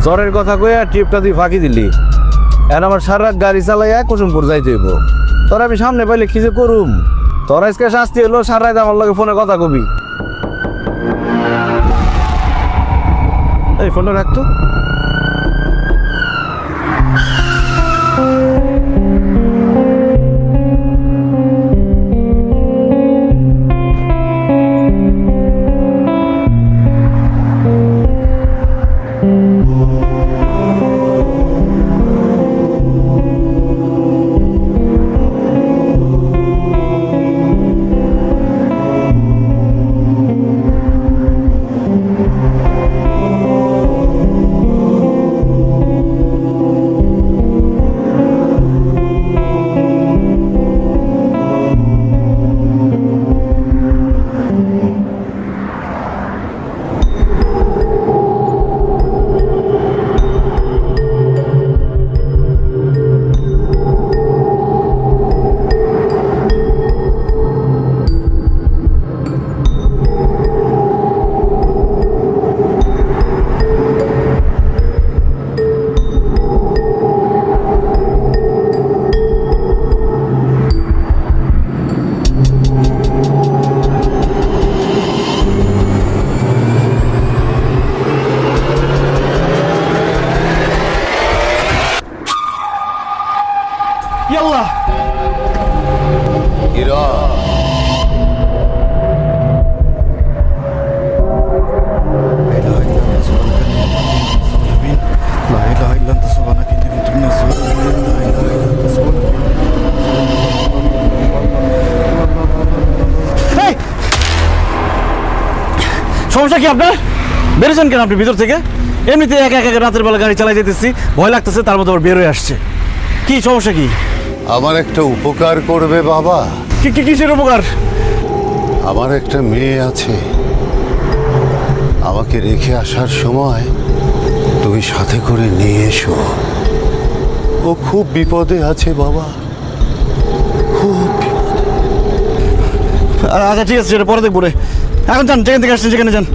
জ্বরের কথা কইয়া ট্রিপটা তুই ফাঁকি দিলি। এখন আমার সারা রাত গাড়ি চালাইয়া কুসুমপুর যাইতে হইব। তোর আমি সামনে পাইলে কি যে করুম। তোর আজকে শাস্তি হলো সারা রাত আমার লগে ফোনে কথা কবি। এই ফোনটা রাখতো। يلا إيران لا إله إلا أنت سبحانك إني كنت من الظالمين لا إله إلا أنت سبحانك সমস্যা কি আপনার? বেরোছেন কেন আপনি ভিতর থেকে? এমনিতে একা একা রাতের বেলা গাড়ি চালাই যেতেছি, ভয় লাগতেছে, তার মধ্যে আবার বের হয়ে আসছে। কি সমস্যা কি? আমার একটা উপকার করবে বাবা। কিসের উপকার? আমার একটা মেয়ে আছে, আমাকে রেখে আসার সময় তুমি সাথে করে নিয়ে এসো। ও খুব বিপদে আছে বাবা, খুব বিপদে। আচ্ছা ঠিক আছে, সেটা পরে দেখবো রে। এখন যান, যেখান থেকে আসছেন সেখানে যান।